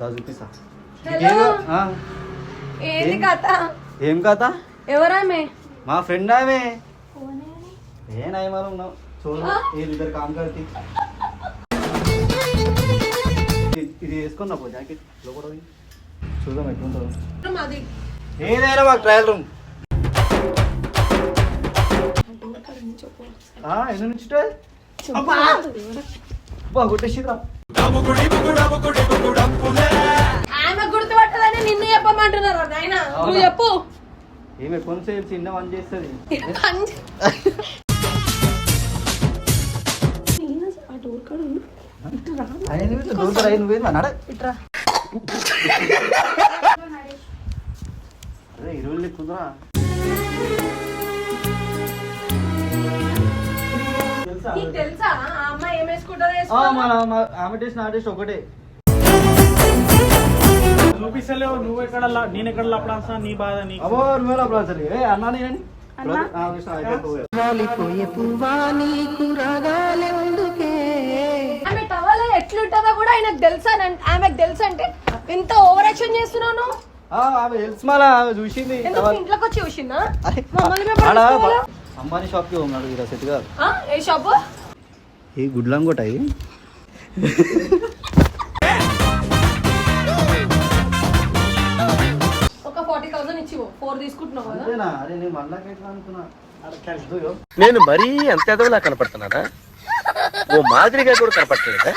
చూపిస్తా. ఏంది కథ? ఏం కథ? ఎవరామే? మా ఫ్రెండ్ ఆమె. ఏ నయమాలు ఉన్నావు చూడు. ఇద్దరు కామ్ కడితే ఇది వేసుకున్నా పో జాకెట్ లోపల చూద్దాం ఎట్లుంటుందో. ఏదైనా మాకు ట్రయల్ రూమ్. ఎన్ని నుంచి కొట్టేసిరా. ఆమె గుర్తుపట్టదని నిన్ను చెప్పమంటున్నారు నాయన. నువ్వు చెప్పు. ఏమే కొంచెం చిన్న పని చేస్తుంది. అరే ఇరవై లెక్కుందా తెలుసా? ఆ అమ్మాయి ఏం వేసుకుంటారో ఆమె టేస్ట్ నా టేస్ట్ ఒకటే. చూపిస్తలేవు. నువ్వు ఎక్కడ నేను ఎక్కడ లపడాల్సిన నీ బాధ నీకు. అబ్బో నువ్వే లపడాల్సి అన్నా నేనని ఆమె టవల్ ఎట్లుంటుందో కూడా ఆయనకు తెలుసా? ఆమెకు తెలుసా అంటే ఎంత ఓవర్ యాక్షన్ చేస్తున్నాను. చూసింది ఇంట్లోకి వచ్చి చూసిందా? అంబానీ షాప్ కి ఉన్నాడు ఇలా సెట్ గా. ఏ షాపు? ఈ గుడ్లంగోట ఒక 40,000 ఇచ్చి 4 తీసుకుంటున్నావు కదా? అరే నేను మళ్ళీ అనుకున్నా. నేను మరీ అంత ఎదవలా కనపడుతున్నానా? ఓ మాదిరిగా కూడా కనపడలేదా?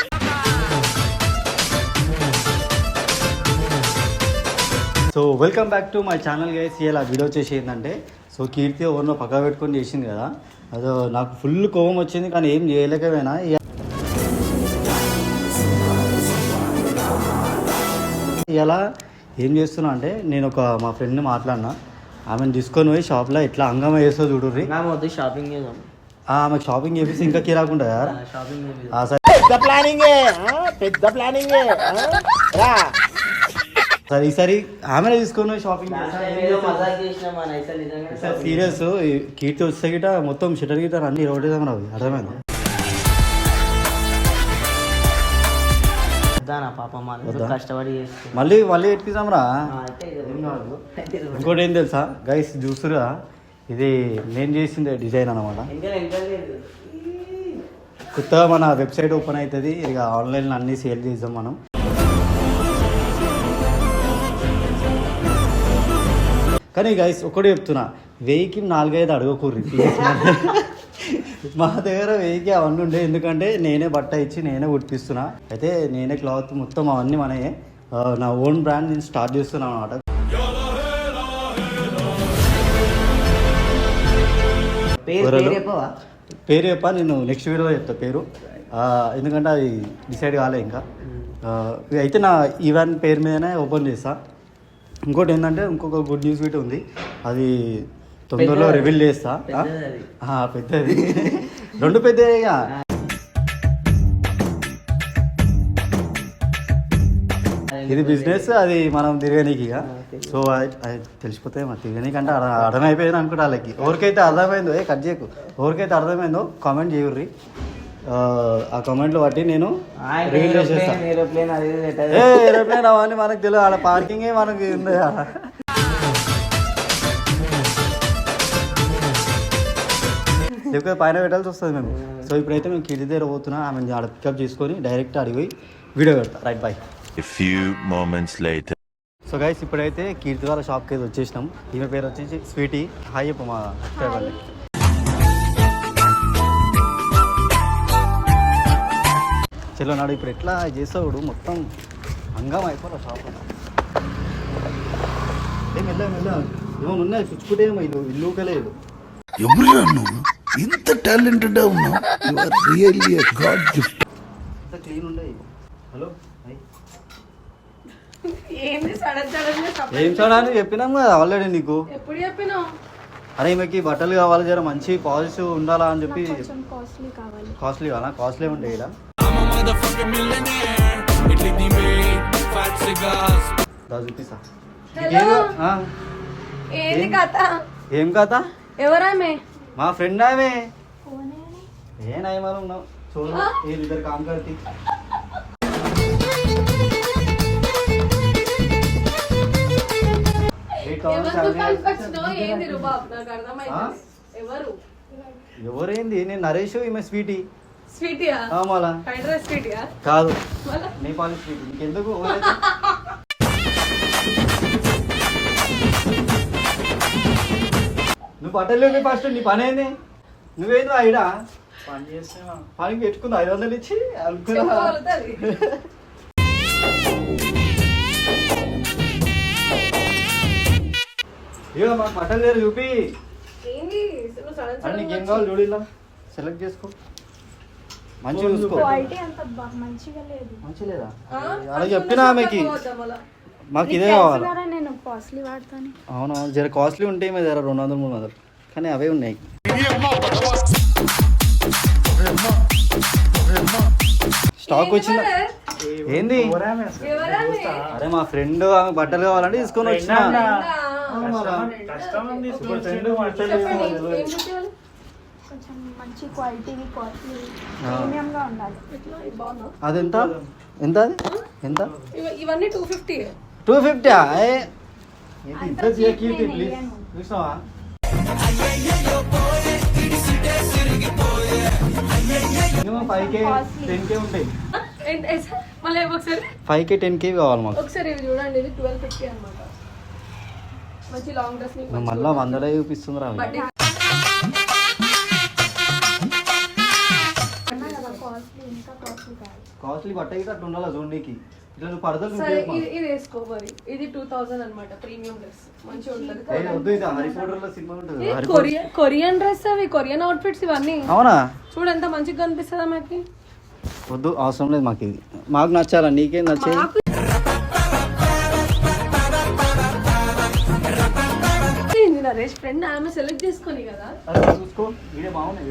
So welcome back to my channel guys. ఇలా వీడియో వచ్చేసి ఏంటంటే, సో కీర్తి ఓవర్లో పక్క పెట్టుకొని చేసింది కదా, అదో నాకు ఫుల్ కోపం వచ్చింది కానీ ఏం చేయలేకపోయినా. ఇలా ఏం చేస్తున్నా అంటే, నేను మా ఫ్రెండ్ని మాట్లాడినా, ఆమెను తీసుకొని పోయి షాప్లో ఎట్లా అంగమ వేస్తో చూడుర్రి. షాపింగ్ ఆమెకు షాపింగ్ చేపిస్తే ఇంకా కిరాకుంటా కదా. సరే ఈసారి ఆమెనే తీసుకొని షాపింగ్ సీరియస్. కీర్తి వస్తే గిట మొత్తం షటర్ గిటార్ అన్ని రోడ్డు రావు. అర్థమైంది? మళ్ళీ ఎట్టిద్దాంరా. ఇంకోటి ఏం తెలుసా గైస్, చూస్తురా ఇది నేను చేసిందే డిజైన్ అనమాట. కొత్తగా మన వెబ్సైట్ ఓపెన్ అవుతుంది, ఇక ఆన్లైన్లో అన్నీ సేల్ చేద్దాం మనం. కానీ గైస్ ఒకటి చెప్తున్నా, 1000కి 4-5 అడగకూర్రి ప్లీజ్. మా దగ్గర 1000కి అవన్నీ ఉండే, ఎందుకంటే నేనే బట్ట ఇచ్చి నేనే కుట్టిస్తున్నా. అయితే నేనే క్లాత్ మొత్తం అవన్నీ మనయే. నా ఓన్ బ్రాండ్ నేను స్టార్ట్ చేస్తున్నాను అనమాట. పేరు చెప్పా, నేను నెక్స్ట్ వీడియోలో చెప్తా పేరు, ఎందుకంటే అది డిసైడ్ కాలే ఇంకా. అయితే నా ఈవెంట్ పేరు మీదనే ఓపెన్ చేస్తా. ఇంకోటి ఏంటంటే, ఇంకొక గుడ్ న్యూస్ వీటి ఉంది, అది తొందరలో రివీల్ చేస్తా. పెద్దది 2 పెద్దగా. ఇది బిజినెస్, అది మనం తిరగనీకి. సో అది తెలిసిపోతే మన తిరగనీకి అంటే అర్థమైపోయింది అనుకుంటా వాళ్ళకి. ఎవరికైతే అర్థమైందో కట్ చేయకు, ఎవరికైతే అర్థమైందో కామెంట్ చేయుర్రి. ఆ కామెంట్లో బట్టి నేను రివీల్ చేసేస్తాను. ఏరోప్లేన్ అవన్నీ మనకు తెలియదు, ఆడ పార్కింగే మనకి ఉంది. లేకపోతే పైన పెట్టాల్సి వస్తుంది మేము. సో ఇప్పుడైతే మేము కిడ్స్ దగ్గర పోతున్నా, ఆమె ఆడ పికప్ చేసుకొని డైరెక్ట్ అడిగి వీడియో పెడతా. Right bye. సో గైస్ ఇప్పుడైతే కీర్తి వాళ్ళ షాప్కి అయితే వచ్చేసినాం. ఈమె పేరు వచ్చేసి స్వీటీ. హాయ్ చెప్పు మా సబ్స్క్రైబర్లకి. చలో నాడు ఇప్పుడు ఎట్లా చేస్తాడు, మొత్తం హంగామా అయిపోరా షాప్. ఏమో ఉన్నాయి పుచ్చుకుంటే ఏమో ఇల్లుకలేదు. ఇంత టాలెంటెడ్ ఉన్నావు, రియల్లీ ఎ గాడ్ గిఫ్ట్. ఇంత క్లీన్ ఉండయి. హలో ఏం చూడాలని చెప్పినాం కదా ఆల్రెడీ నీకు. ఎప్పుడు చెప్పినావు? అరే ఈమెకి బట్టలు కావాలి, జర మంచి పాలిష్ ఉండాలా అని చెప్పి. కాస్ట్లీ కావాలా? కాస్ట్లీ ఉంటాయి ఇలా. చూపిస్తా. ఏంది కథ? ఏం కథ? ఎవరామే? మా ఫ్రెండ్ ఆమె. ఏ నయమాలు ఉన్నావు చూడు. ఇద్దరు కామ్ కడితే దుకాణానికి వచ్చినావు ఏంది రుబాబ్ నాకు అర్థమైంది ఎవరు ఎవరేంది నేను నరేష్ ఈమె స్వీటీ స్వీటియా మళ్ళా ఫ్రైడ్ రైస్ స్వీటియా కాదు మళ్ళా నేపాలి స్వీటీ నీకెందుకు నువ్వు బట్టలు ఫస్ట్ నీ పని ఏంది నువ్వేంది ఐడా పని చేస్తున్నా పనికి పెట్టుకుంది 500 ఇచ్చి అనుకున్నా చెప్పుకోగలుగుతుంది ఇక మాకు బట్టలు లేరు చూపి ఏంది నువ్వు సడన్ అని సడన్ నీకేం కావాలి చూడు ఇలా సెలెక్ట్ చేసుకో మంచిగా చూసుకో క్వాలిటీ అంత మంచిగా లేదు. మంచి లేదా అలా చెప్పినా ఆమెకి మాకు ఇదే కావాలి చేస్తున్నారా నేను కాస్ట్లీ వాడతాను. అవును జర కాస్ట్లీ ఉంటాయి మీ దగ్గర 200-300 కానీ అవే ఉన్నాయి స్టాక్ వచ్చిందా ఏంది అరే మా ఫ్రెండ్ ఆమె బట్టలు కావాలంటే తీసుకొని వచ్చిన కస్టమర్ తీసుకొని కొంచెం మంచి క్వాలిటీ కాస్ట్లీ ప్రీమియం గా ఉండాలి. అది ఎంత ఎంత అది ఎంత ఇవన్నీ 250 250 ప్లీజ్ చూసినావా మినిమం 5K 10K ఉంటాయి మళ్ళీ ఒకసారి 5K 10K కావాలి మాకు ఒకసారి ఇవి చూడండి ఇది 1250 అన్నమాట మంచి లాంగ్ డ్రెస్ నువ్వు మళ్ళా 100 చూపిస్తుంది రా కాస్ట్లీ ఇంకా కాస్ట్లీ కాదు. కాస్ట్లీ బట్ట గిట్ట అట్లా ఉండాలి చూడడానికి ఇట్లా నువ్వు పడతలు సరే ఇది వేసుకో మరి ఇది 2000 అన్నమాట ప్రీమియం డ్రెస్ మంచిగా ఉంటది వద్దు ఇది హరి పోటర్లో సినిమా ఉంటుంది ఇది కొరియన్ డ్రెస్ అవి కొరియన్ అవుట్ఫిట్స్ ఇవన్నీ అవునా చూడు ఎంత మంచిగా కనిపిస్తుందా మాకి వద్దు అవసరం లేదు మాకు ఇది మాకు నచ్చాలా నీకేం నచ్చేది ఏంది నరేష్ ఫ్రెండ్ ఆమె సెలెక్ట్ చేసుకొని కదా అరే చూసుకో వీడియో బాగున్నాయి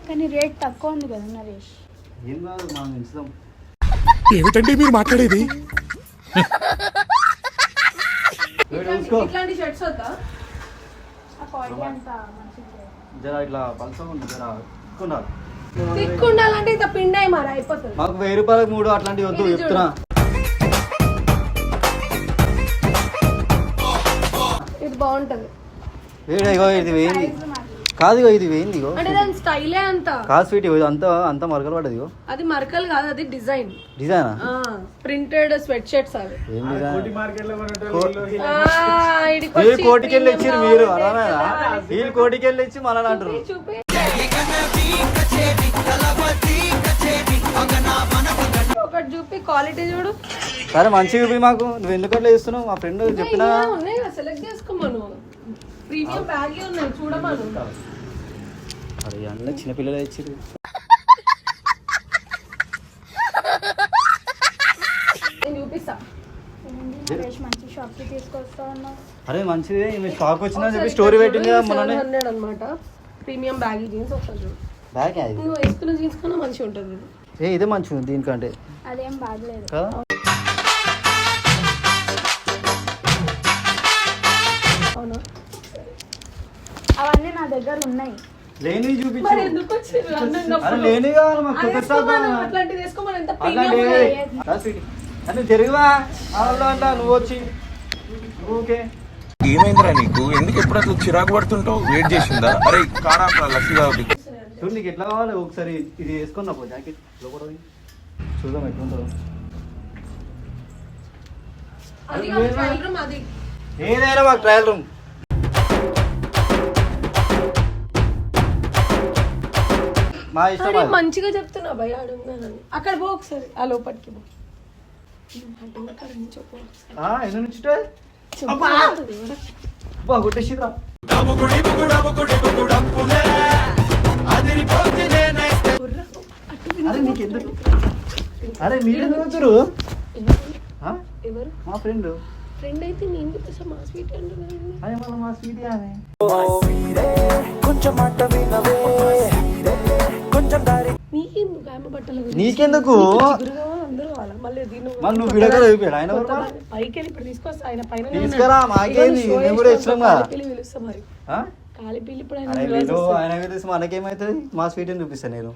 కానీ రేట్ తక్కువ ఉంది కదా నరేష్. ఏం కాదు మనం పెంచుదాం ఏమిటండి మీరు మాట్లాడేది? చూసుకో ఇట్లాంటి షర్ట్స్ వద్దా ఆ క్వాలిటీ అంత మంచిగా లేదు. జర ఇట్లా పలసగా ఉంది జర ఎక్కున్నారు థిక్ ఉండాలంటే ఇంత పిండి అయి మరి అయిపోతుంది మాకు 1000 రూపాయలకు 3 అట్లాంటివి వద్దు ఇది చెప్తున్నా ఇది బాగుంటది ఇగో ఇది వేయింది ప్రైస్ మాది. కాదు ఇగో ఇది వేయింది ఇగో అంటే దాని స్టైలే అంత కాదు స్వీట్ ఇగో అంత మరకలు పడ్డది ఇగో అది మరకలు కాదు అది డిజైన్ డిజైనా ప్రింటెడ్ స్వెట్ షర్ట్స్ అవి ఏం డిజైన్ కోటి మార్కెట్ లో వీళ్ళు కోటికెళ్ళి ఇచ్చారు మీరు అర్థమేనా వీళ్ళు కోటికెళ్ళి ఇచ్చి మళ్ళీ అంటారు చూపి ఒకటి చూపి క్వాలిటీ చూడు సరే మంచిగా చూపి మాకు నువ్వు ఎందుకు అట్లా చేస్తున్నావు మా ఫ్రెండ్ చెప్పినా ఉన్నాయి సెలెక్ట్ చేసుకోమను ప్రీమియం బ్యాగ్ ఉన్నాయి చూడమను అరే అన్న చిన్నపిల్లలు ఇచ్చారు నేను చూపిస్తా ఏంది నరేష్ మంచి షాప్ కి తీసుకొస్తా ఉన్నావు. అరే మంచిది మీ స్టాక్ వచ్చిందా చెప్పి స్టోరీ పెట్టింది కదా మొన్ననే 700 అన్నమాట ప్రీమియం బ్యాగ్ జీన్స్ వస్తుంది చూడు బ్యాగ్ అది నువ్వు వేసుకున్న జీన్స్ కన్నా మంచిగా ఉంటుంది ఇదే మంచిగా ఉంది దీనికంటే అదేం బాగలేదు. కదా అవునా అవన్నీ నా దగ్గర ఉన్నాయి. లేని మరి చూపించు ఎందుకు వచ్చింది అరే అన్నప్పుడు? లేని కావాలి మాకు అది కొత్త వేసుకోమను, stock అట్లాంటిది వేసుకోమను ఎంత అట్లా ప్రీమియం ఉన్నాయి. అరే తిరుగువా అట్లా నువ్వు వచ్చి ఓకే ఏమైందిరా నీకు ఎందుకు ఎప్పుడు అట్లా చిరాకు పడుతుంటావు? వెయిట్ చేసిందా? అరే కారా లస్సీగా చూడు నీకు ఎట్లా కావాలి ఒకసారి ఇది వేసుకున్నా పో జాకెట్ లోపల పోయి. చూద్దాం ఎట్లుంటుందో అది కాదు, trial room అది ఏదైనా మాకు ట్రయల్ రూమ్ మా ఇష్టం అరే అది. మంచిగా చెప్తున్నా భయ అడుగున్నానని అక్కడ పో ఒకసారి ఆ లోపలికి పో ఆ డోర్ కాడ నుంచి పో ఒకసారి. ఎందుకు నుంచుంటే బా కొట్టేసిరా బుర్ర. అరే నీకెందుకు అరే మీరెందుకు వచ్చారు ఎవరు మా ఫ్రెండ్ ఫ్రెండ్ అయితే నేను గుర్తు మా స్వీట్ అంటున్నాను అదే మళ్ళీ మా స్వీట్ ఆమె నీకెందుకు ఆమె బట్టల గురించి? నీకెందుకు చిగురు కావాలి, అందరూ కావాలి. మళ్ళీ దీని మరి నువ్వు వీడియో కూడా చూపాడు ఆయన ఎవరు? పైకి వెళ్ళి ఇప్పుడు తీసుకొస్తా ఆయన పైన తీసుకురా, మాకేంది? నేను కూడా ఇష్టం కదా. కాలిపిల్లి పిలుస్తా మరి ఆ? కాలిపిల్లి ఇప్పుడు ఆయన అరే పిలవాల్సి వీడు వస్తుంది. ఆయన వీడియోస్ మనకేమవుతుంది మా స్వీట్ అని చూపిస్తాను నేను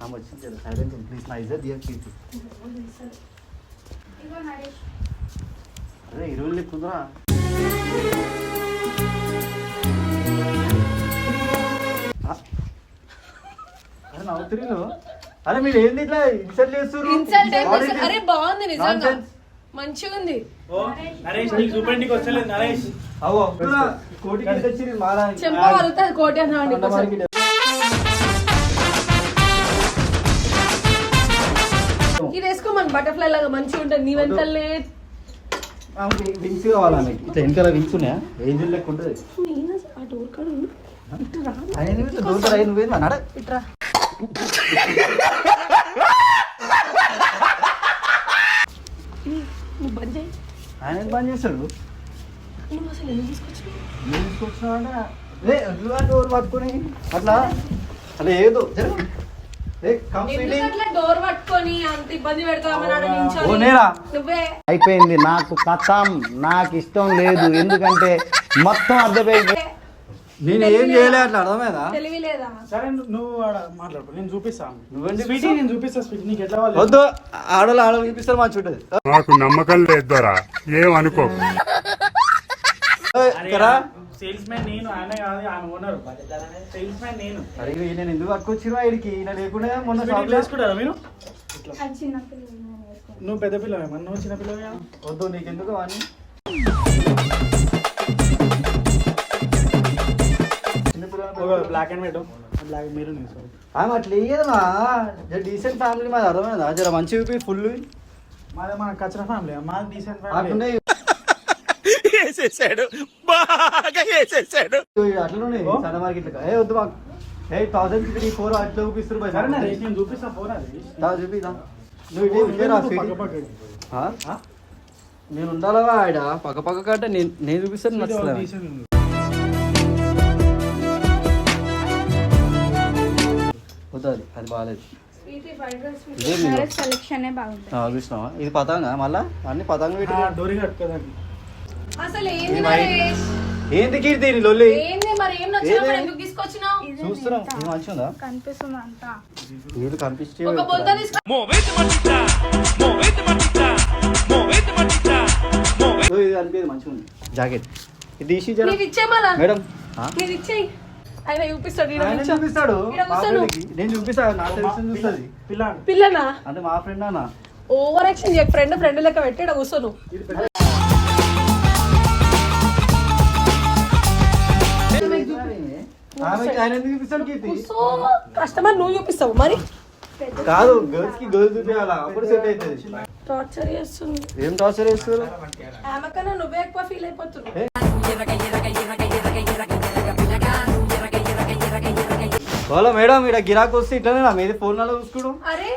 అమ్మ వచ్చింది సైలెంట్ ప్లీజ్ నా ఇజ్జత్ దియక్ కీర్తి. ఇగో నరేష్ అరే హీరోయిన్ లెక్కుందిరా. అరే నవ్వుతున్నారు. అరే మీరు ఏంది ఇట్లా ఇన్సల్ట్ చేస్తున్నారు? ఇన్సల్ట్ ఏం చేస్తారు? అరే బాగుంది నిజంగా, Nonsense. మంచిగా ఉంది. ఓ నరేష్ నీకు చూపండికి వచ్చలేదు నరేష్. అవో కోటికి తెచ్చి మారా చెంప వలుగుతుంది కోటి అన్నాడు ఇది వేసుకోమని బటర్ఫ్లై లాగా మంచిగా ఉంటుంది. నీ వెనకాలే వింగ్స్ కావాలా మీకు? ఇట్లా వెనకాల వింగ్స్ ఉన్నాయా? ఏంజిల్ లెక్క ఉంటుంది. నేను ఆ డోర్ కాడ ఉండు. ఇట్రా దూరం అయి నువ్వేది అన్నాడా? ఇట్రా. నువ్వు బంద్ చేయి. ఆయన ఏం పని చేస్తాడు? నువ్వు అసలు ఎందుకు తీసుకొచ్చినావు? నేను తీసుకొచ్చినా డోర్ పట్టుకొని అట్లా అలా ఏదో జరుగు. ఎందుకు అట్లా డోర్ పట్టుకొని అంత ఇబ్బంది పెడతామని ఆడ ఓ నించొని? నేరా? నువ్వే అయిపోయింది నాకు కథం. నాకు ఇష్టం లేదు ఎందుకంటే మొత్తం అర్థమైంది. నేను ఏం చేయలే అట్లా అర్థమైందా? తెలివి లేదా? సరే నువ్వు ఆడ మాట్లాడు, నేను చూపిస్తాను. నువ్వేంటి స్వీటీ నేను చూపిస్తా. స్వీటీ నీకు ఎట్లా వాళ్ళు వద్దు, ఆడలు చూపిస్తారు మంచి ఉంటుంది. నాకు నమ్మకం లేదు దొరా, ఏమనుకో. సేల్స్ మ్యాన్ నేను, ఆయన కాదు ఆయన ఓనర్. సేల్స్ మ్యాన్ నేను. అరే నేను ఎందుకు పట్టుకొచ్చినా ఇడికి? ఈయన లేకుండా మొన్న స్వీటీ ఇట్లా వేసుకుంటారా మీరు? అది చిన్న పిల్లలు నేను వేసుకుంటాను. నువ్వు పెద్ద పిల్లవేమో, నువ్వు చిన్న పిల్లవే. వద్దు నీకెందుకు అని బ్లాక్ అండ్ వైట్ బ్లాక్ మీరు ఆమె అట్లా వేయదమ్మా. డీసెంట్ ఫ్యామిలీ మాది అర్థమైందా? జర మంచి చూపి ఫుల్ మాది మన కచ్చరా ఫ్యామిలీ, మాది డీసెంట్ ఫ్యామిలీ. అట్లున్నాయి వేసేసాడు, బాగా వేసేసాడు. అట్లనే సన్న మార్కెట్. ఏ వద్దు మాకు 1000 అట్లా చూపిస్తారు. సరే నరేష్ నేను చూపిస్తా ఫోన్. అది చూపిదా నువ్వు ఇదే రా నేను ఉండాలా ఆడ పక్క పక్క కంటే నేను చూపిస్తాను. నచ్చలేదు వద్దు, అది బాగాలేదు. ఇదే నరేష్ కలెక్షన్ బాగుంటుంది. చూసినావా? ఇది పతంగా మళ్ళా అన్ని పతంగా పెట్టి డోరీ కట్టుకోదానికి. అసలు ఏంది నరేష్? ఏంది కీర్తి నీ లొల్లి? ఏంది మరి ఏం నచ్చినప్పుడు ఎందుకు తీసుకొచ్చినావు? చూస్తున్నాం ఇది మంచిగా ఉందా? కనిపిస్తుంది అంతా. వీళ్ళు కనిపిస్తే ఒక బొద్ద తీసుకో. ఇది అనిపించేది మంచిగా ఉంది జాకెట్. ఇది తీసి జర నీది ఇచ్చే మళ్ళా మేడం. నీది ఇచ్చేయి. ఆయన చూపిస్తాడు. ఈడ ఆయన కూర్చో. చూపిస్తాడు ఈడ మా కూర్చో నువ్వు. ఫ్రెండ్కి. నేను చూపిస్తాను నా తెలిసి చూస్తుంది. పిల్లాడు పిల్లనా? అంటే మా ఫ్రెండ్ అన్న ఓవర్ యాక్షన్ చేయకు. ఫ్రెండ్ లెక్క పెట్టి ఈడ కూర్చో నువ్వు. ఆయన ఎందుకు చూపిస్తాడు కీర్తి? కూర్చో. కస్టమర్ నువ్వు చూపిస్తావు మరి. కాదు గర్ల్స్ కి గర్ల్స్ చూపించాలా అప్పుడు సెట్ అవుతుంది. టార్చర్ చేస్తుంది. ఏం టార్చర్ చేస్తారు? ఆమె కన్నా నువ్వే ఎక్కువ ఫీల్ అయిపోతున్నావు. వాళ్ళ మేడం ఇక్కడ గిరాకు వస్తే ఇట్లనే నా మీద ఫోన్ లో చూసుకోవడం. అరే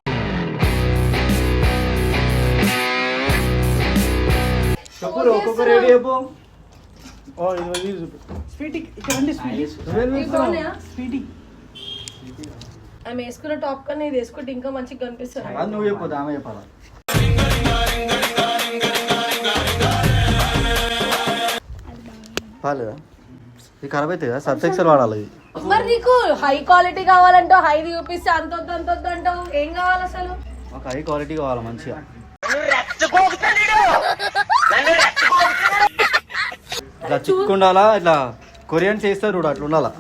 చెప్పు ఒక్కొక్క రెడీ చెప్పు. ఓ ఇది చూపి. స్వీటీ ఇక్కడ రండి. ఇవి బాగున్నాయా? స్వీటీ ఆమె వేసుకున్న టాప్ కన్నా ఇది వేసుకుంటే ఇంకా మంచిగా కనిపిస్తుంది. అది నువ్వు చెప్పొద్దు ఆమె చెప్పాలా? బాగాలేదా? ఇది ఖరాబ్ అవుతుంది కదా, సర్ఫ్ ఎక్సెల్ వాడాలి. ఇది మరి నీకు హై క్వాలిటీ కావాలంటావు, హై చూపిస్తే అంత అంటావు. ఏం కావాలి అసలు? ఒక హై క్వాలిటీ కావాలి మంచిగా. ఇట్లా చిక్కుండాలా, ఇట్లా కొరియన్ చేస్తారు చూడు అట్లా ఉండాలా.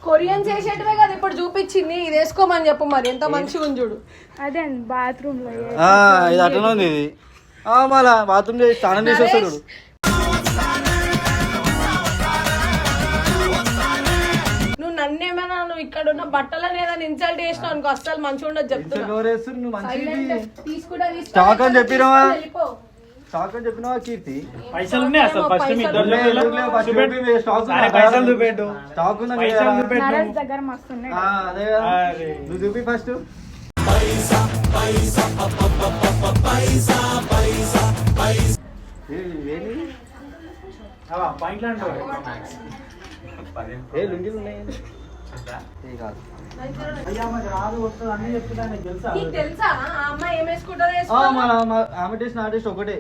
కొరియన్ చేసేటవే కదా ఇప్పుడు చూపించింది. ఇది వేసుకోమని చెప్పు మరి, ఎంత మంచిగా ఉంది చూడు. అదే బాత్రూమ్ లో ఇది అట్లనే ఉంది. ఇది మళ్ళా బాత్రూమ్ చేసి స్నానం చేసి వస్తాడు చూడు. నువ్వు నన్నేమైనా నువ్వు ఇక్కడ ఉన్న బట్టలని ఏదైనా ఇన్సల్ట్ చేసినావు అనుకో అస్సలు మంచిగా ఉండదు చెప్తున్నా. ఎవరేస్తారు నువ్వు మంచిది తీసుకుంటా స్టాక్ అని చెప్పినావా? స్టాక్ అని చెప్పినావా కీర్తి? పైసలు ఉన్నాయి అసలు. ఫస్ట్ మీ ఇద్దరు పైసలు చూపెట్టు. స్టాక్ ఉందా? నరేష్ దగ్గర మస్తు ఉన్నాయి. అదే కదా, నువ్వు చూపి ఫస్ట్. పాయింట్లు అంటారు. ఏ లుంగీలు ఉన్నాయి కాదు. అయ్యా మాకు రాదు వస్తుంది అన్ని చెప్తున్నా. నీకు తెలుసా? నీకు తెలుసా ఆ అమ్మాయి ఏం వేసుకుంటారో ఆమె టేస్ట్ నా టేస్ట్ ఒకటే.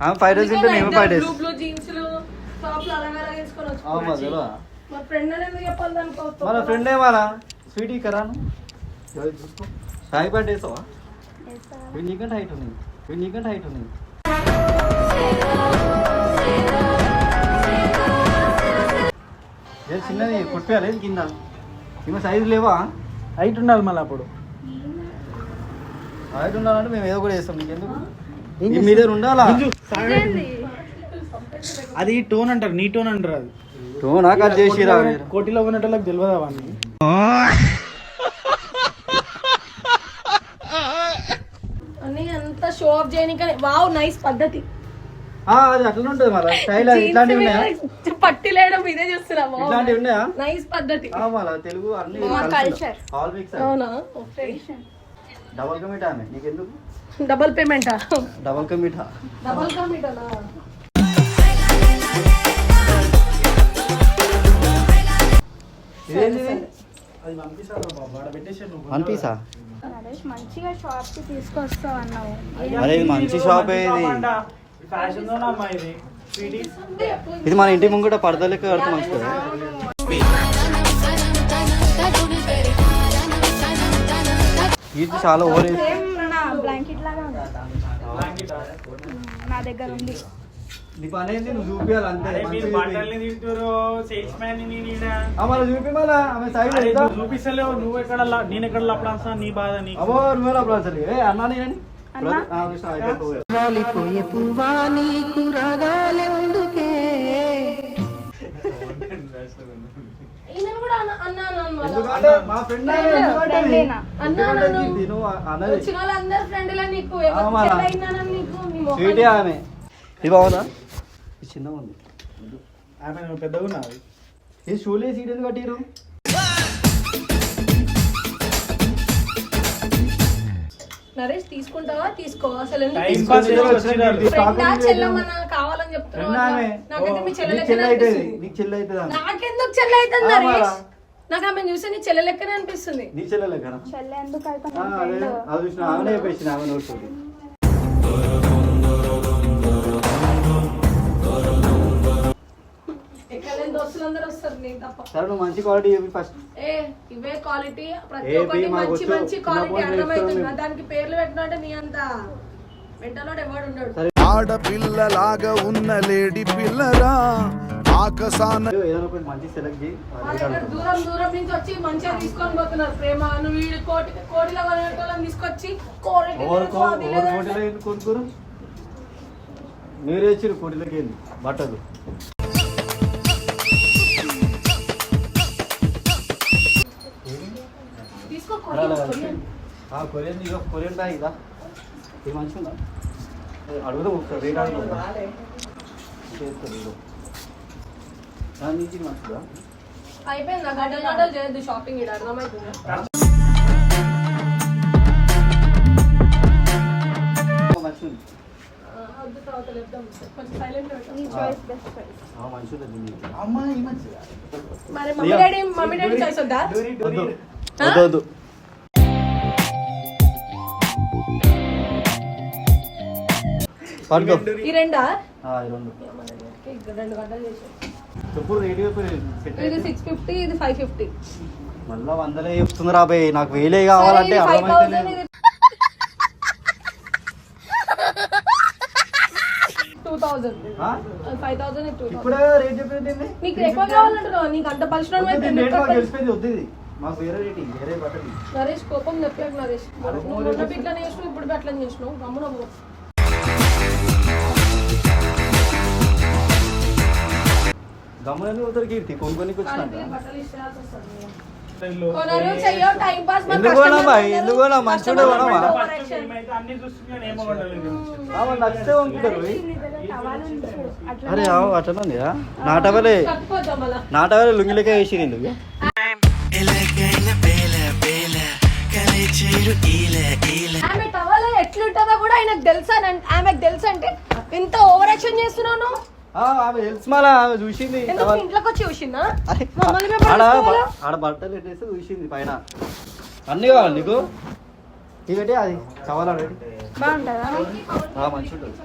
ఆమె 5 days ఉంటే నేను 5 days. బ్లూ జీన్స్లు టాప్లు అలాగే వేసుకొని మధ్యలో మా ఫ్రెండ్ అనేది చెప్పాలి అనుకోవచ్చు మన ఫ్రెండ్ ఏమారా స్వీట్ కరాను చూసుకో సాయి పాట వేసావా వీడు నీకంటే హైట్ ఉంది వీడు నీకంటే హైట్ ఉంది చిన్నది కుట్టిపోయాలి కింద ఈమె సైజు లేవా హైట్ ఉండాలి మళ్ళీ అప్పుడు హైట్ ఉండాలంటే మేము ఏదో కూడా వేస్తాం నీకెందుకు ఈ మీ దగ్గర ఉండాలా అది టోన్ అంటారు నీ టోన్ అంటారు అది టోనా కట్ చేసి కోటిలో ఉన్నట్టు తెలియదా వాడిని అని అంత షో ఆఫ్ చేయడానికి వావ్ నైస్ పద్ధతి అది అట్లా ఉంటుంది మళ్ళీ స్టైల్ ఇట్లాంటివి ఉన్నాయా పట్టి లేయడం ఇదే చూస్తున్నాము ఇట్లాంటివి ఉన్నాయా నైస్ పద్ధతి మళ్ళా తెలుగు అన్ని కల్చర్ ఆల్ మిక్స్ అవునా డబల్ కమిట్ ఆమె నీకెందుకు డబుల్ పేమెంటా డబల్ కమిట్ డబుల్ కమిటనా ఇదేంటి అది పంపిస్తాను బాబు ఆడ పెట్టేసాను నువ్వు. వన్ పీసా నరేష్ మంచిగా షాప్ కి తీసుకొస్తావు అన్నావు అరే ఇది మంచి షాప్ ఇది అంట. ఈ ఫ్యాషన్ జోన్ అమ్మా ఇది స్వీటీస్. ఇది మన ఇంటి ముంగట పడత లెక్క కడితే మంచిది ఇది చాలా ఓవర్ సేమ్ నా బ్లాంకెట్ లాగా ఉంది బ్లాంకెట్ ఆ? నా దగ్గర ఉంది నీ పని ఏంది నువ్వు చూపించాలి అంతే అరే మీరు మంచిగా బట్టల్ని తింటారు సేల్స్ మ్యాన్ ని ఈయన. మన చూపి మళ్ళా ఆమె సైడ్ అరే నువ్వు చూపిస్తలేవు నువ్వు ఎక్కడ నేను ఎక్కడ లపడాల్సిన నీ బాధ నీకు. అవో నువ్వే అప్పుడు అసలు ఏ అన్నా నేను ఈయనను కూడా అన్నాను ఎందుకంటే మా ఫ్రెండ్ ఫ్రెండేనా? వచ్చిన వాళ్ళందరూ ఫ్రెండ్లా నీకు ఆ, మన. ఎవరు నీకు నీ మొహం. స్వీటే ఆమె ఇది బాగుందా ఇది చిన్నగా ఉంది ఆమె నువ్వు పెద్దగా ఉన్నావు. ఇది షూలే సీట్ ఎందుకు కట్టిరు నరేష్ తీసుకుంటావా తీసుకో అసలు ఎందుకు టైం తీసుకో? పాస్ చేసి వచ్చినారు. ఫ్రెండా చెల్లమ్మనా కావాలని చెప్తున్నావా? నాకైతే మీ చెల్లె లెక్కనే అనిపిస్తుంది. నీకు చెల్లి అవుతుంది నాకెందుకు చెల్లె అవుతుంది ఆ, నరేష్? మరా. నాకు ఆమె చూస్తే నీ చెల్లె లెక్కనే అనిపిస్తుంది. నీ చెల్లెలే కదా చెల్లె ఎందుకు అయితే అదే అది చూసిన ఆమెనే చెప్పేసింది ఆమె నోట్స్ ఎక్కడలేని దోస్తులందరూ వస్తారు నేను తప్ప. సరే నువ్వు మంచి క్వాలిటీ చెప్పి ఫస్ట్ ఏ ఇవే క్వాలిటీ ప్రతి ఏ ఒక్కటి బి మాకు మంచి వచ్చు. మంచి చిన్న క్వాలిటీ ఫోన్ అర్థమవుతుంది చేస్తాం దానికి పేర్లు పెట్టినట్టే నీ అంత మెంటలోడు ఎవడు ఉండడు. ఆడపిల్లలాగా ఉన్న లేడీ పిల్లరా ఆకసాన ఏదైనా ఒకటి మంచి సెలెక్ట్ చేయి మా దగ్గర దూరం దూరం నుంచి వచ్చి మంచిగా తీసుకొని పోతున్నారు ప్రేమ నువ్వు వీడి కోటిలో కొనేటోళ్ళని తీసుకొచ్చి క్వాలిటీ లేదు, అది లేదు అంటే. కోటిలో ఎందుకు కొనుక్కోరు మీరే ఇచ్చారు కోటిలోకి వెళ్ళి బట్టలు తీసుకో కొరియన్. కొరియన్ ఇక కొరియన్ బ్యాగ్ ఇదా ఇది మంచిగా ఉందా అడుగుదాం ఒకసారి రేట్ అడుగుదా చేస్తుంది ఇదో దాని నుంచి మంచిదా అయిపోయింది నా గంటలు గంటలు చేయొద్దు షాపింగ్ ఇక్కడ అర్థమవుతుంది. మంచిగా ఉంది వద్దు తర్వాత చెప్తాం కొంచెం సైలెంట్ నీ చాయిస్ బెస్ట్ చాయిస్ మంచిగా ఉంది అమ్మాయి మంచిగా. మరి మమ్మీ డాడీ చాయిస్ వద్దా? వద్దు వద్దు వద్దు పడుకో ఈ రెండా ఈ రెండు రెండు గంటలు చేసాం. చెప్పు రేట్ చెప్పు ఇది 650 ఇది 550. మళ్ళా వందలే చెప్తుంది రాబోయ్ నాకు వేలే కావాలంటే సరే, ఇది 5000 అర్థమైతే ఇది 2000 5000 ఇది 2000. ఇప్పుడే రేట్ చెప్పింది నీకు ఎక్కువ కావాలంటున్నావు నీకు అంత పరిశ్రమ అయితే రేట్ మాకు తెలిసిపోయింది వద్దు ఇది మాకు వేరే రేటింగ్ వేరే బట్టలు నరేష్ కోపం చెప్పలేక నరేష్ నువ్వు మొన్న ఇట్లా చేసినావు ఇప్పుడు అట్లా చేసినావు గమ్మున పో. గమని పోతారు కీర్తి కొనుక్కోనికి వచ్చినట్ట బట్టలు ఇష్టం వస్తుంది. ఇల్లు. కొనరు చెయ్యో టైం పాస్ మన ఎందుకు customer కొనమా? అందరూ ఎందుకు కొనమా? మంచిగా customer కొనమా? అందరూ ఫస్ట్ overreaction. మేమైతే అన్ని చూస్తున్నాం ఏమో కొండలేదు. నచ్చితే కొనుక్కుంటారు పోయి. నీ దగ్గర టవల్ ఉంది చూడు. అట్లా అరే అట్లా ఉంది నాటవలే కట్టుకోద్దాం మళ్ళా. నాటవలే లుంగిలకే వేసి ఎందుకు ఆమె టవల్ ఎట్లుంటుందో కూడా ఆయనకు తెలుసా ఆమెకు తెలుసు అంటే ఎంత ఓవర్ యాక్షన్ చేస్తున్నావు నువ్వు? ఆమె తెలుసు మళ్ళా ఆమె చూసింది ఎందుకు మీ ఇంట్లోకి వచ్చి చూసిందా అరే, మమ్మల్ని మేము ఆడ పడుకోవాలా? ఆడ బట్టలు పెట్టేసి చూసింది పైన అన్ని కావాలి నీకు ఇవటే అది కావాలా బాగుంటుందా మంచిగా ఉంటుంది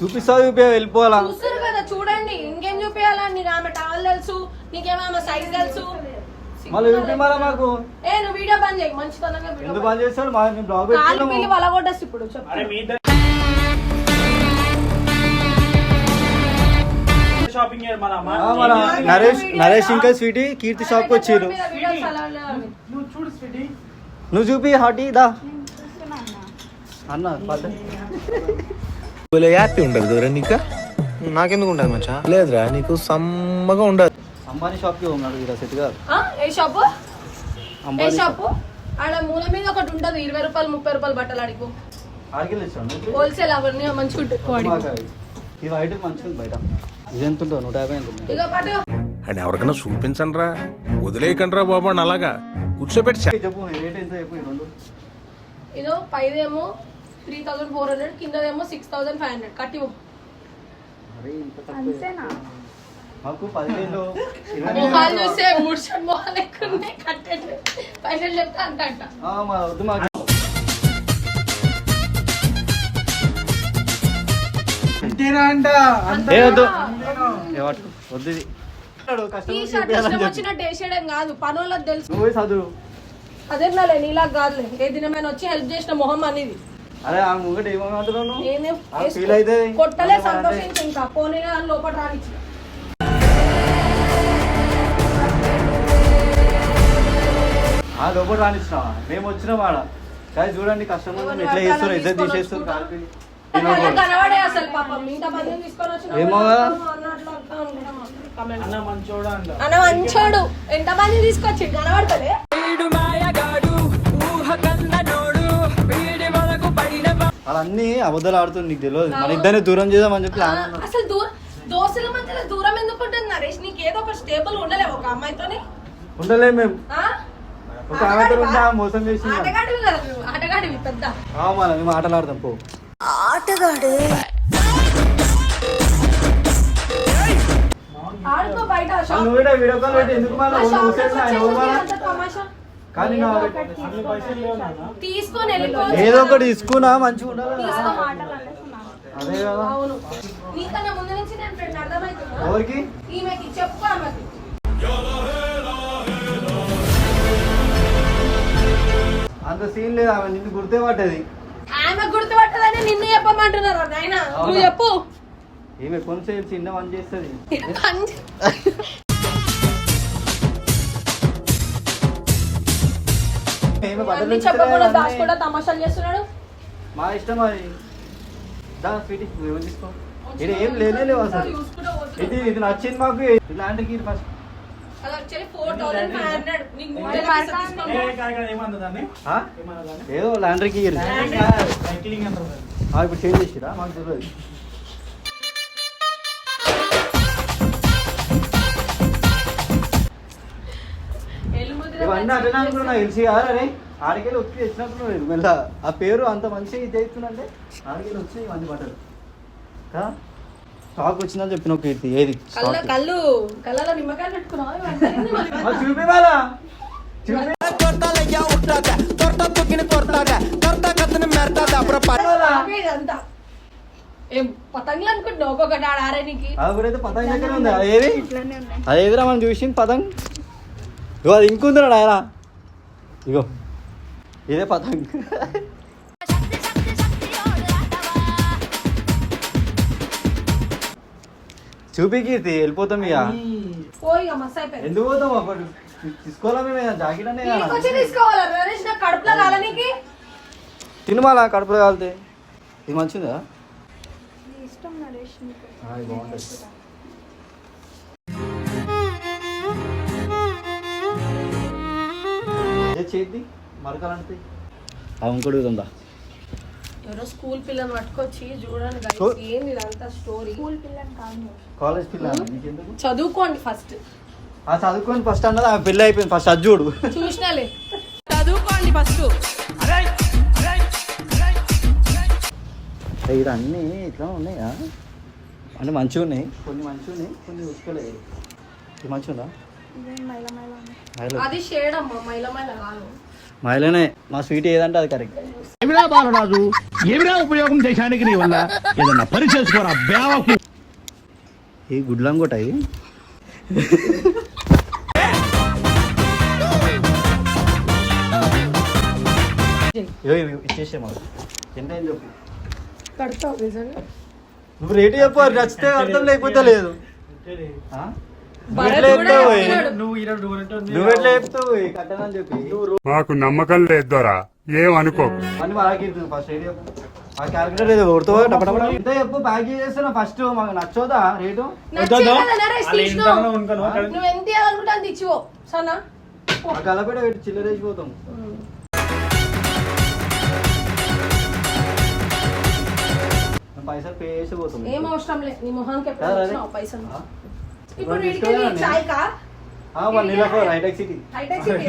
వెళ్ళిపోవాలా చూస్తారు కదా చూడండి, ఇంకేం చూపించాలా? నీకు ఆమె టవల్ తెలుసు, నీకేమో ఆమె సైజ్ తెలుసు. మళ్ళీ చూపిమాలా మాకు? నువ్వు వీడియో బంద్ చేయి, మంచితనంగా వీడియో ఎందుకు బంద్ చేస్తాడు? బ్లాగ్ కాలు పిల్లి వలగొట్టేసి ఇప్పుడు చెప్పు. అరే మీ షాపింగ్ నరేష్ ఇంకా స్వీటీ కీర్తి షాప్ కి వచ్చిర్రు. వీడియోస్ అలా లేవు. నువ్వు చూడు స్వీటీ. నువ్వు చూపి హాటీ దా అన్న హ్యాపీ ఉండదు దూరం నీకు. నాకెందుకు ఉండదు మచ్చా? లేదురా నీకు సమ్మగా ఉండదు. అంబానీ షాప్ కి ఉన్నాడు ఇలా సెట్ గా. ఏ షాపు? ఏ షాపు? ఆడ మూల మీద ఒకటి ఉంటది, 20 రూపాయలు 30 రూపాయలు బట్టలు అడిగి ఆడికెళ్ళిస్తాను హోల్సేల్ అవన్నీ మంచిగా ఉంటుంది. ఇది ఐటమ్ మంచిగా బయట. ఇది ఎంత ఉంటుంది? 150 ఎంత ఉంటుంది? ఇక పట్టు. అని ఎవరికైనా చూపించండి రా, వదిలేయకండి రా బాబు అని అలాగా కూర్చోబెట్టి చెప్పు రేట్ ఎంత చెప్పు. ఈ రెండు ఇదో పైదేమో 3400, కిందదేమో 6500 కట్టి. అరే ఇంత తక్కువ. అంతేనా? మాకు 15 మొహాలు చూస్తే ముడిచిన మొహాలు ఎక్కువ ఉన్నాయి, కట్టండి పైసలు చెప్తే అంత అంట. వద్దు మాకు. అంతేనా అంట? ఏ వద్దు వద్దు ఇది. ఈ షర్ట్ ఇష్టం వచ్చినట్టు వేసేయడం కాదు, పనులకు తెలుసు. నువ్వే చదువు. అదేనాలే నీలా కాదులే, ఏ దినమైనా వచ్చి హెల్ప్ చేసిన మొహం అనేది. అరే ఆ ముంగట ఏమంటున్నాను? నేనే ఫీల్ అయితే కొట్టలే, సంతోషించి ఇంకా పోనీ లోపల రానిచ్చిన. లోపల రానిచ్చినావా? మేము వచ్చినాం ఆడ. కానీ చూడండి కస్టమర్ ఎట్లా చేస్తారు, ఇద్దరు తీసేస్తారు. కనబడే అసలు పాపం ఇంత మందిని తీసుకొని వచ్చిన ఏమో అన్న మంచోడా అంట. అన్న మంచోడు, ఎంత మంది తీసుకొచ్చి కనబడతలే. వాళ్ళన్నీ అబద్ధాలు ఆడుతుంది, నీకు తెలియదు. మన ఇద్దరిని దూరం చేద్దామని చెప్పి అసలు దోస్తుల మధ్యలో దూరం ఎందుకు ఉంటుంది నరేష్? నీకు ఏదో ఒక స్టేబుల్ ఉండలేవు ఒక అమ్మాయితోనే? ఉండలేము మేము. ఆ? ఒక ఆమెతో ఉంటే ఆమె మోసం చేసి ఆటగాడివి కదా నువ్వు, ఆటగాడివి పెద్ద మన మేము ఆటలాడతాం పో. ఆడుకో బయట షాప్. నువ్వు వీడియో కాల్ పెట్టి ఎందుకు ఆ షాప్ లో అంత తమాషా. కానీ అన్ని పైసలు లేవు నాన్న. తీసుకొని వెళ్ళిపో. ఏదో ఒకటి తీసుకున్నా మంచిగా ఉండాలి. తీసుకో. అదే కదా. అవును, నీకన్నా ముందు నుంచి నేను ఫ్రెండ్ అర్థమవుతుందా? ఎవరికి? ఈమెకి చెప్పు, ఆమెకి. అంత సీన్ లేదు, ఆమె నిన్ను గుర్తే పట్టది. ఆమె గుర్తుపట్టదని నిన్ను చెప్పమంటున్నారు నాయన. నువ్వు చెప్పు. ఈమె కొంచెం చిన్న పని చేస్తుంది. అన్ని చెప్పకుండా దాచుకోవడం తమాషాలు చేస్తున్నాడు. మా ఇష్టం అది. దా స్వీటీ నువ్వు తీసుకో. ఇది ఏం లేవు అసలు. ఇది నచ్చింది మాకు. ఇలాంటికి ఫస్ట్ అది యాక్చువల్లీ 4500. నీకు మూడు ఏ కాదు ఏమన్నదాన్ని? ఏమన్నదాన్ని? ఏదో లాండ్రీకి సైక్లింగ్ అంటారు. ఇప్పుడు చేంజ్ చేసిరా మాకు తెలియదు. ఇవన్నీ అట్లా అనుకున్నా తెలిసి అరే ఆడికెళ్ళి వచ్చి తెచ్చినప్పుడు మళ్ళీ ఆ పేరు అంత మంచిగా ఇది అవుతుందంటే ఆడికెళ్ళి వచ్చి ఇవన్నీ బట్టలు స్టాక్ వచ్చిందని చెప్పిన కీర్తి. ఏది కళ్ళలో నిమ్మకాయలు పెట్టుకున్నావా? చూపి వాళ్ళ ఏం పతంగులు అనుకుంటున్నావు? ఒక్కొక్కటి ఆడారే నీకు. అది కూడా అయితే పతంగ్ దగ్గర ఉంది. ఏది అదేదిరా మనం చూసింది పతంగ్. ఇగో అది ఇంకుందిరా ఆయన. ఇగో ఇదే పతంగ్. చూపి కీర్తి వెళ్ళిపోతాం ఇక. ఎందుకు పోతాం? అప్పుడు తీసుకోవాలా మేము జాకెట్ అనే కడుపులో కాల నీకు తినమాలా కడుపులో కాలితే. ఇది మంచిదా? ఇష్టం నరేష్ నీకు. బాగుంటుంది. చేతి మరకాలంటే అది ఇంకోటి ఉందా? ఎవరో స్కూల్ పిల్లని పట్టుకొచ్చి చూడండి guys, ఏంది ఇదంతా స్టోరీ. స్కూల్ పిల్లని కాదు, కాలేజ్ పిల్ల. నీకెందుకు? చదువుకోండి ఫస్ట్. ఆ చదువుకొని ఫస్ట్ అన్నది ఆమె పెళ్ళి అయిపోయింది. ఫస్ట్ అది చూడు. చూసినాలే, చదువుకోండి ఫస్ట్. ఇక్కడ అన్నీ ఇట్లా ఉన్నాయా? అంటే మంచిగా ఉన్నాయి, కొన్ని మంచిగా ఉన్నాయి, కొన్ని చూసుకోలేదు. ఇది మంచిగా ఉందా? ఇదేం మైల మైల ఉంది. మైలో అది షేడ్ అమ్మ, మైల మైల కాదు. మైలోనే మా స్వీట్ ఏదంటే అది కరెక్ట్. ఏమిరా బాలరాజు ఏమిరా ఉపయోగం దేశానికి నీ వల్ల ఏదన్నా పని చేసుకోరా బేవకు. ఈ గుడ్లం కొట్టాయి ఇచ్చేసే మాకు ఎంత అయింది చెప్పు. కడతావు నిజంగా? నువ్వు రేటు చెప్పు, అది నచ్చితే అర్థం లేకపోతే లేదు. ఆ? భరత్ నువ్వు కూడా ఎట్లా చెప్తున్నాడు. నువ్వెట్లా చెప్తావు కట్టనని చెప్పి మాకు నమ్మకం లేదు దొరా ఏం అనుకోకు. అని మాకు ఫస్ట్ రేట్ చెప్పు. ఆ క్యాల్కులేటర్ ఏదో కొడుతూ టపటపడ ఎంత చెప్పు. ప్యాక్ చేస్తున్నా ఫస్ట్ మాకు నచ్చోదా రేటు. నచ్చిందా నరేష్ వాళ్ళ తీసినావు? ఇంట్లో ఉంటాను అక్కడ. నువ్వు ఎంత ఇవ్వాలనుకుంటే అంత ఇచ్చివో సనా. ఆ కలపేట పెట్టి చిల్లర వేసిపోతాం. పైసలు పే చేసి పోతాం. ఏం అవసరం లేదు, నీ మొహానికి ఎప్పుడు అదే. వచ్చినావు పైసలు. ఆ? ఇప్పుడు తీసుకోవాలా వీడికి నేను? చాయ్ కా వన్ నీళ్ళ హైటెక్ సిటీ. హైటెక్ సిటీ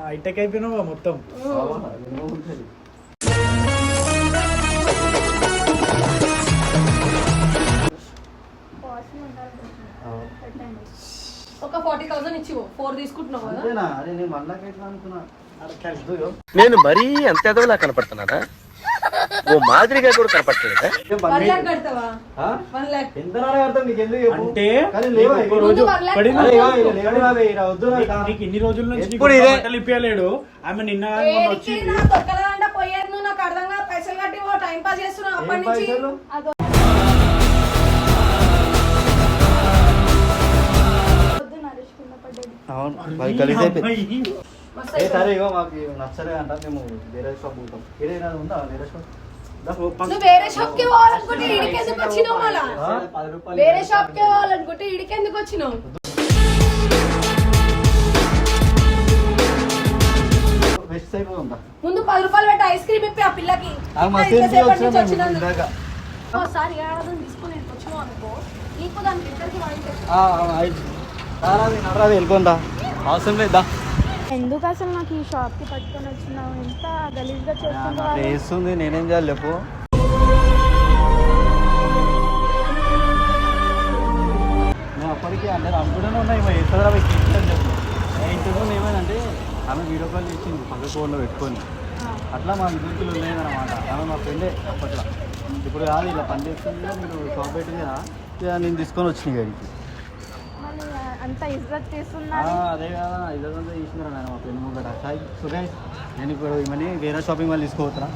హైటెక్ అయిపోయినావా మొత్తం. కాస్ట్లీ ఉండాలనుకుంటున్నా. పెట్టండి. ఒక 40,000 ఇచ్చివో 4 తీసుకుంటున్నావు కదా. అంతేనా? అరే నేను మళ్ళా ఎట్లా అనుకున్నా. ఇదిగో. నేను మరీ అంత ఎదవలా కనపడుతున్నానా? ఓ మాదిరిగా కూడా కనపడలేదా? ఏం 1 బండి? lakh కడతావా? ఆ? 1 lakh. ఎంత నాడే కడతాం నీకు ఎందుకు చెప్పు. అంటే కానీ లేవా నీకు ఇగో. ఒక రోజు ముందు 1 lakh పడింది. అరే ఇగో, ఇగో లేవడు రావే, ఇగో వద్దు నాకు. నీకు ఇన్ని రోజుల నుంచి నీకు ఎప్పుడు ఇదే. బట్టలు ఇప్పలేడు. ఆమె నిన్న మొన్న ఏడికి వచ్చింది. నా దొక్కలదంట పోయేది నువ్వు, నాకు అర్థం కాదు. పైసలు కట్టి ఓ టైం పాస్ చేస్తున్నావు ఏం అప్పటి నుంచి. పైసలు? అదో వద్దు నరేష్ కింద పడ్డది. అవును అది కలిసి అయిపోయింది. మస్తు ఏ అయిపోయింది. సరే ఇగో మాకు నచ్చలే అంట, మేము వేరే షాప్ పోతాం. ఏదైనా ఉందా వేరే షాప్? నువ్వు వేరే షాప్ కి పోవాలనుకుంటే ఈడికి ఎందుకు వచ్చినావు మళ్ళా? వేరే షాప్ కి పోవాలనుకుంటే ఈడికి ఎందుకు వచ్చినావు? వెస్ట్ సైడ్ ఉందా? ముందు 10 రూపాయలు పెట్టి ఐస్ క్రీమ్ ఇప్పి ఆ పిల్లకి. మస్తు ఇంతసేపటి నుంచి వచ్చినాం వచ్చినందుకు. ఇందాక. ఒకసారి ఏడాది తీసుకుని ఇక్కడికి వచ్చినావు అనుకో, నీకు దానికి ఇద్దరికి వాయించేసి. నడరాది వెళ్ళిపోందా, అవసరం లేదా. ఎందుకు అసలు నాకు ఈ షాప్ కి పట్టుకొని వచ్చినావు? ఎంత గలీజ్గా చేస్తుందో అట్లా వేస్తుంది, నేనేం చేయాలి చెప్పు. నువ్వు అప్పటికి అందరు అనుకుంటూనే ఉన్నాయి వేస్తుందా అని చెప్పు. ఇంతకుముందు ఏమైందంటే ఆమె వీడియో కాల్ చేసింది పక్క ఫోన్లో పెట్టుకొని. అట్లా మా విద్యుత్తులు లేదనమాట. ఆమె మా ఫ్రెండే అప్పట్లో. ఇప్పుడు కాదు ఇలా పని చేస్తుంది, మీరు షాప్ పెట్టింది కదా, ఇక నేను తీసుకొని వచ్చినాయి గడికి. మళ్ళీ అంత ఇజ్జత్ చేస్తున్నారు. అదే కదా ఇదంతా తీసుకున్నాను నేను మా ఫ్రెండ్ ముంగట. సో గైస్ నేను ఇప్పుడు ఈమెని వేరే షాపింగ్ మాల్ తీసుకోవచ్చురా.